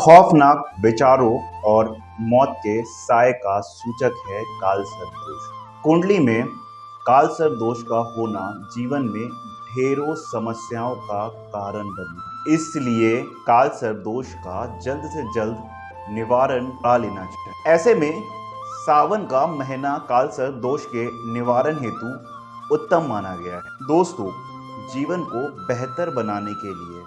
खौफनाक विचारों और मौत के साय का सूचक है कालसर्प दोष। कुंडली में कालसर्प दोष का होना जीवन में ढेरों समस्याओं का कारण बने, इसलिए कालसर्प दोष का जल्द से जल्द निवारण करा लेना चाहिए। ऐसे में सावन का महीना कालसर्प दोष के निवारण हेतु उत्तम माना गया है। दोस्तों, जीवन को बेहतर बनाने के लिए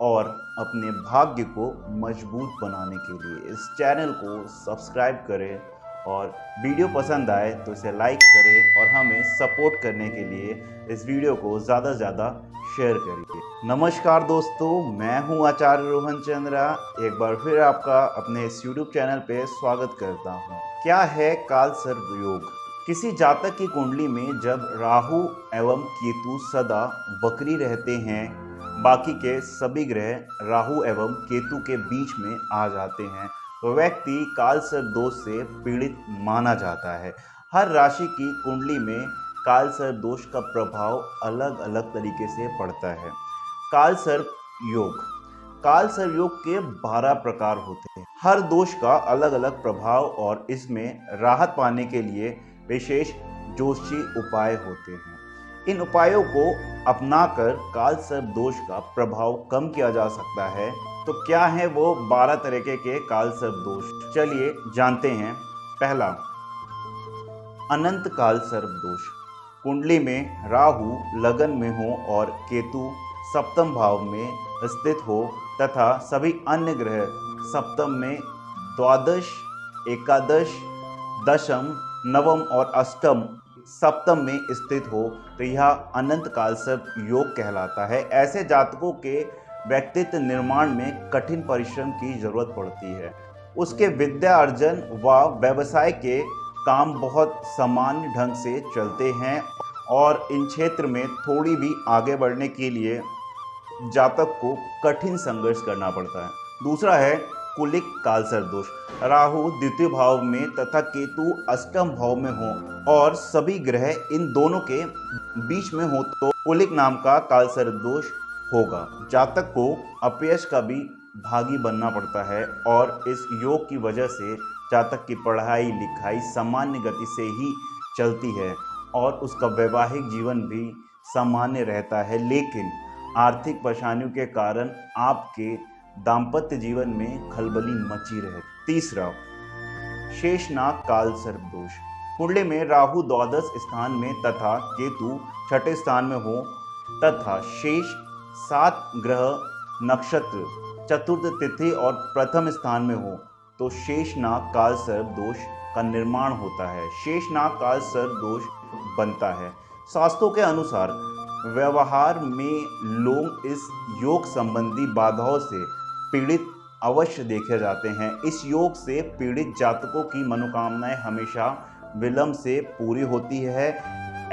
और अपने भाग्य को मजबूत बनाने के लिए इस चैनल को सब्सक्राइब करें और वीडियो पसंद आए तो इसे लाइक करें और हमें सपोर्ट करने के लिए इस वीडियो को ज़्यादा से ज़्यादा शेयर करिए। नमस्कार दोस्तों, मैं हूं आचार्य रोहन चंद्रा। एक बार फिर आपका अपने इस यूट्यूब चैनल पे स्वागत करता हूं। क्या है कालसर्प योग? किसी जातक की कुंडली में जब राहु एवं केतु सदा वक्री रहते हैं, बाकी के सभी ग्रह राहु एवं केतु के बीच में आ जाते हैं, तो व्यक्ति कालसर्प दोष से पीड़ित माना जाता है। हर राशि की कुंडली में कालसर्प दोष का प्रभाव अलग अलग तरीके से पड़ता है। कालसर्प योग के 12 प्रकार होते हैं। हर दोष का अलग अलग प्रभाव और इसमें राहत पाने के लिए विशेष जोशी उपाय होते हैं। इन उपायों को अपनाकर कालसर्प दोष का प्रभाव कम किया जा सकता है। तो क्या है वो 12 तरीके के कालसर्प दोष? चलिए जानते हैं। पहला, अनंत कालसर्प दोष। कुंडली में राहु लगन में हो और केतु सप्तम भाव में स्थित हो तथा सभी अन्य ग्रह सप्तम में द्वादश, एकादश, दशम, नवम और अष्टम सप्तम में स्थित हो तो यह अनंत कालसर्प योग कहलाता है। ऐसे जातकों के व्यक्तित्व निर्माण में कठिन परिश्रम की जरूरत पड़ती है। उसके विद्या अर्जन व व्यवसाय के काम बहुत सामान्य ढंग से चलते हैं और इन क्षेत्र में थोड़ी भी आगे बढ़ने के लिए जातक को कठिन संघर्ष करना पड़ता है। दूसरा है कुलिक कालसर्प दोष। राहु द्वितीय भाव में तथा केतु अष्टम भाव में हो और सभी ग्रह इन दोनों के बीच में हो तो कुलिक नाम का कालसर्प दोष होगा। जातक को अपयश का भी भागी बनना पड़ता है और इस योग की वजह से जातक की पढ़ाई लिखाई सामान्य गति से ही चलती है और उसका वैवाहिक जीवन भी सामान्य रहता है, लेकिन आर्थिक परेशानियों के कारण आपके दाम्पत्य जीवन में खलबली मची रहे। तीसरा, शेषनाग कालसर्प दोष। कुंडली में राहु द्वादश स्थान में तथा केतु छठे स्थान में हो तथा शेष 7 ग्रह नक्षत्र चतुर्थ तिथि और प्रथम स्थान में हो तो शेषनाग कालसर्प दोष का निर्माण होता है। शेषनाग कालसर्प दोष बनता है। शास्त्रों के अनुसार व्यवहार में लोग इस योग संबंधी बाधाओं से पीड़ित अवश्य देखे जाते हैं। इस योग से पीड़ित जातकों की मनोकामनाएं हमेशा विलंब से पूरी होती है।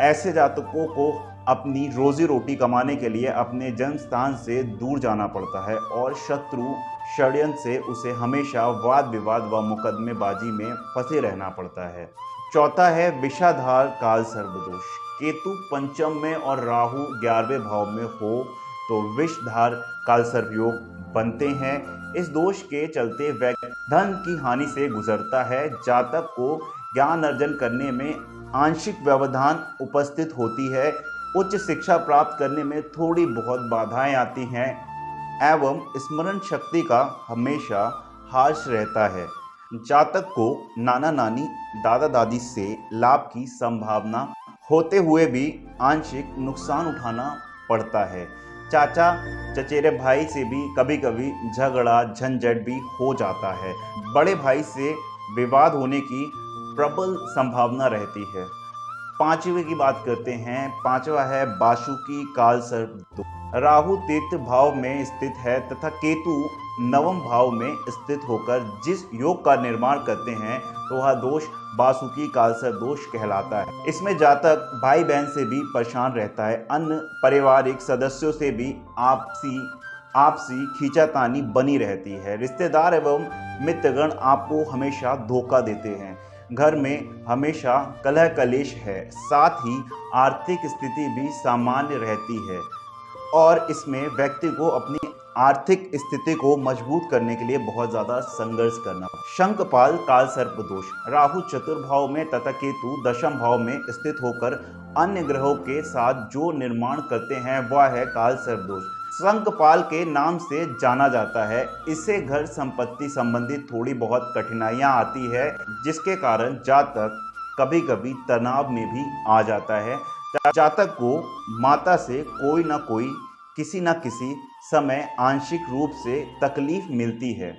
ऐसे जातकों को अपनी रोजी रोटी कमाने के लिए अपने जन्म स्थान से दूर जाना पड़ता है और शत्रु षड्यंत्र से उसे हमेशा वाद विवाद व मुकदमेबाजी में फंसे रहना पड़ता है। चौथा है विषाधार कालसर्प दोष। केतु पंचम में और राहु 11वें भाव में हो तो विषधार कालसर्प योग बनते हैं। इस दोष के चलते व्यक्ति धन की हानि से गुजरता है। जातक को ज्ञान अर्जन करने में आंशिक व्यवधान उपस्थित होती है। उच्च शिक्षा प्राप्त करने में थोड़ी बहुत बाधाएं आती हैं एवं स्मरण शक्ति का हमेशा हाश रहता है। जातक को नाना नानी दादा दादी से लाभ की संभावना होते हुए भी आंशिक नुकसान उठाना पड़ता है। चाचा चचेरे भाई से भी कभी कभी झगड़ा झंझट भी हो जाता है। बड़े भाई से विवाद होने की प्रबल संभावना रहती है। पांचवे की बात करते हैं। पांचवा है बासुकी कालसर्प दोष। राहु तृतीय भाव में स्थित है तथा केतु नवम भाव में स्थित होकर जिस योग का निर्माण करते हैं तो वह दोष बासुकी कालसर्प दोष कहलाता है। इसमें जातक भाई बहन से भी परेशान रहता है। अन्य पारिवारिक सदस्यों से भी आपसी खींचातानी बनी रहती है। रिश्तेदार एवं मित्रगण आपको हमेशा धोखा देते हैं। घर में हमेशा कलह कलेश है। साथ ही आर्थिक स्थिति भी सामान्य रहती है और इसमें व्यक्ति को अपनी आर्थिक स्थिति को मजबूत करने के लिए बहुत ज्यादा संघर्ष करना। शंखपाल काल सर्प दोष। राहु चतुर्भाव में तथा केतु दशम भाव में स्थित होकर अन्य ग्रहों के साथ जो निर्माण करते हैं वह है काल सर्प दोष। शंखपाल के नाम से जाना जाता है। इससे घर संपत्ति संबंधी थोड़ी बहुत कठिनाइयां आती है, जिसके कारण जातक कभी कभी तनाव में भी आ जाता है। जातक को माता से कोई ना कोई किसी न किसी समय आंशिक रूप से तकलीफ मिलती है।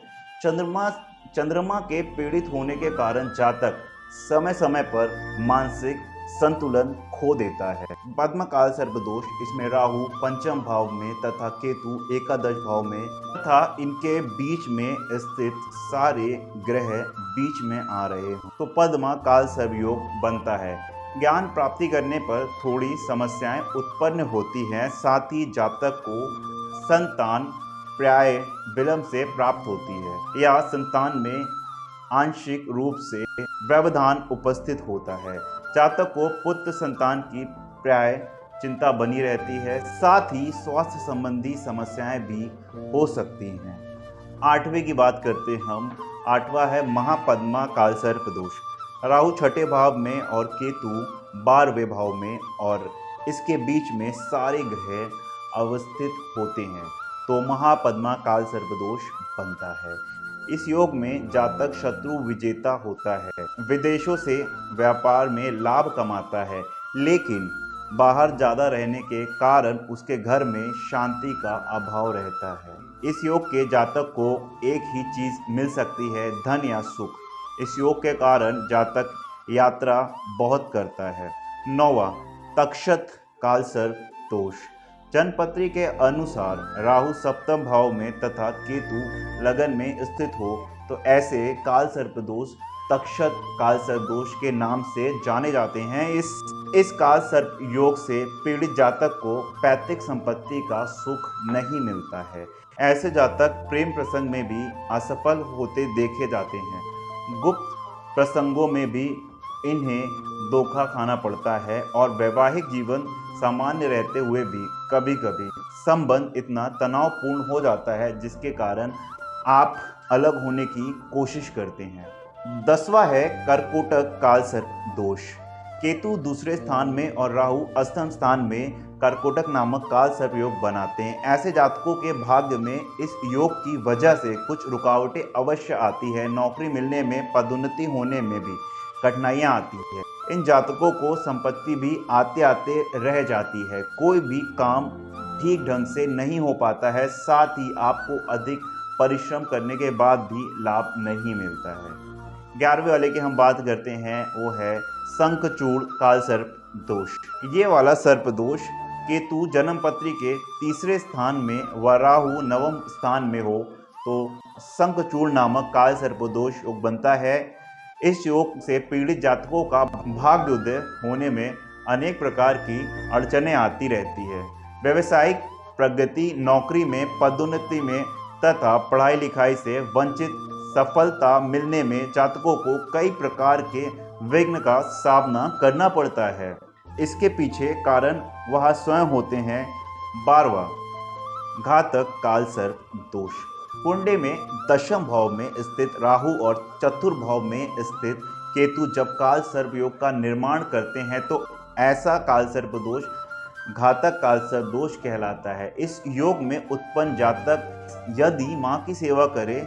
चंद्रमा के पीड़ित होने के कारण जातक समय समय पर मानसिक संतुलन खो देता है। पद्म काल सर्प दोष। इसमें राहु पंचम भाव में तथा केतु एकादश भाव में तथा इनके बीच में स्थित सारे ग्रह बीच में आ रहे हो तो पद्मा काल सर्प योग बनता है। ज्ञान प्राप्ति करने पर थोड़ी समस्याएं उत्पन्न होती हैं। साथ ही जातक को संतान प्राय विलंब से प्राप्त होती है या संतान में आंशिक रूप से व्यवधान उपस्थित होता है। जातक को पुत्र संतान की प्राय चिंता बनी रहती है। साथ ही स्वास्थ्य संबंधी समस्याएं भी हो सकती हैं। आठवें की बात करते हम। आठवां है महापद्मा काल सर्प दोष। राहु छठे भाव में और केतु 12वें भाव में और इसके बीच में सारे ग्रह अवस्थित होते हैं तो महापद्मा काल सर्प दोष बनता है। इस योग में जातक शत्रु विजेता होता है, विदेशों से व्यापार में लाभ कमाता है, लेकिन बाहर ज़्यादा रहने के कारण उसके घर में शांति का अभाव रहता है। इस योग के जातक को एक ही चीज़ मिल सकती है, धन या सुख। इस योग के कारण जातक यात्रा बहुत करता है। 9वां तक्षत काल सर्प दोष। जनपत्री के अनुसार राहु सप्तम भाव में तथा केतु लगन में स्थित हो तो ऐसे काल सर्प दोष तक्षत काल सर्प दोष के नाम से जाने जाते हैं। इस काल सर्प योग से पीड़ित जातक को पैतृक संपत्ति का सुख नहीं मिलता है। ऐसे जातक प्रेम प्रसंग में भी असफल होते देखे जाते हैं। गुप्त प्रसंगों में भी इन्हें धोखा खाना पड़ता है और वैवाहिक जीवन सामान्य रहते हुए भी कभी कभी संबंध इतना तनावपूर्ण हो जाता है जिसके कारण आप अलग होने की कोशिश करते हैं। 10वां है कर्कोटक काल सर्प दोष। केतु दूसरे स्थान में और राहु अष्टम स्थान में कर्कोटक नामक काल सर्प योग बनाते हैं। ऐसे जातकों के भाग्य में इस योग की वजह से कुछ रुकावटें अवश्य आती है। नौकरी मिलने में, पदोन्नति होने में भी कठिनाइयां आती है। इन जातकों को संपत्ति भी आते आते रह जाती है। कोई भी काम ठीक ढंग से नहीं हो पाता है। साथ ही आपको अधिक परिश्रम करने के बाद भी लाभ नहीं मिलता है। 11वें वाले की हम बात करते हैं, वो है शंखचूड़ काल सर्प दोष। ये वाला सर्प दोष केतु जन्मपत्री के तीसरे स्थान में व राहु नवम स्थान में हो तो शंखचूड़ नामक काल सर्प दोष योग बनता है। इस योग से पीड़ित जातकों का भाग्योदय होने में अनेक प्रकार की अड़चनें आती रहती है। व्यवसायिक प्रगति, नौकरी में, पदोन्नति में तथा पढ़ाई लिखाई से वंचित सफलता मिलने में जातकों को कई प्रकार के विघ्न का सामना करना पड़ता है। इसके पीछे कारण वह स्वयं होते हैं। 12वां घातक काल सर्प दोष। कुंडली में दशम भाव में स्थित राहु और चतुर्भाव में स्थित केतु जब काल सर्प योग का निर्माण करते हैं तो ऐसा काल सर्प दोष घातक काल सर्प दोष कहलाता है। इस योग में उत्पन्न जातक यदि माँ की सेवा करे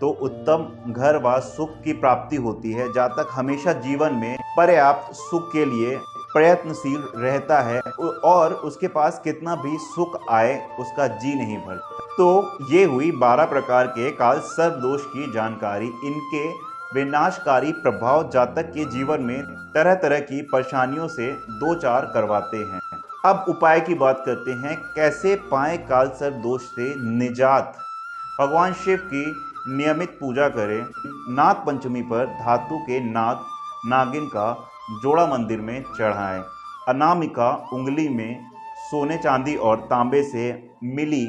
तो उत्तम घर व सुख की प्राप्ति होती है। जातक हमेशा जीवन में पर्याप्त सुख के लिए प्रयत्नशील रहता है और उसके पास कितना भी सुख आए उसका जी नहीं भरता। तो ये हुई 12 प्रकार के काल सर्प दोष की जानकारी। इनके विनाशकारी प्रभाव जातक के जीवन में तरह तरह की परेशानियों से दो चार करवाते हैं। अब उपाय की बात करते हैं, कैसे पाएं काल सर्प दोष से निजात। भगवान शिव की नियमित पूजा करें। नाग पंचमी पर धातु के नाग नागिन का जोड़ा मंदिर में चढ़ाएं। अनामिका उंगली में सोने चांदी और तांबे से मिली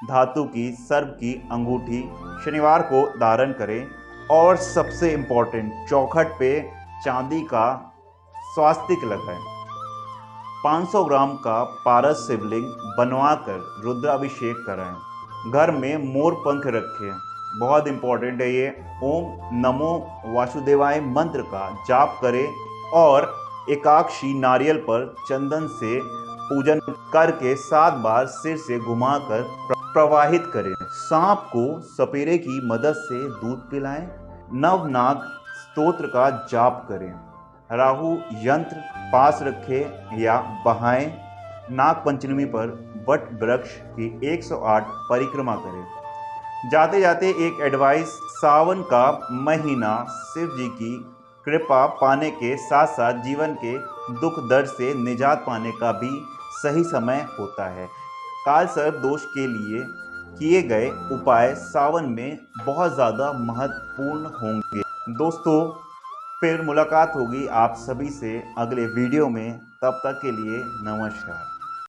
धातु की सर्प की अंगूठी शनिवार को धारण करें। और सबसे इम्पोर्टेंट, चौखट पे चांदी का स्वास्तिक लगाएं। 500 ग्राम का पारस शिवलिंग बनवाकर रुद्राभिषेक कराएं। घर में मोर पंख रखें, बहुत इंपॉर्टेंट है ये। ओम नमो वासुदेवाय मंत्र का जाप करें और एकाक्षी नारियल पर चंदन से पूजन करके 7 बार सिर से घुमाकर प्रवाहित करें। सांप को सपेरे की मदद से दूध पिलाएं। नवनाग स्तोत्र का जाप करें। राहु यंत्र पास रखें या बहाएं। नाग पंचमी पर वट वृक्ष की 108 परिक्रमा करें। जाते जाते एक एडवाइस, सावन का महीना शिव जी की कृपा पाने के साथ साथ जीवन के दुख दर्द से निजात पाने का भी सही समय होता है। कालसर्प दोष के लिए किए गए उपाय सावन में बहुत ज़्यादा महत्वपूर्ण होंगे। दोस्तों, फिर मुलाकात होगी आप सभी से अगले वीडियो में। तब तक के लिए नमस्कार।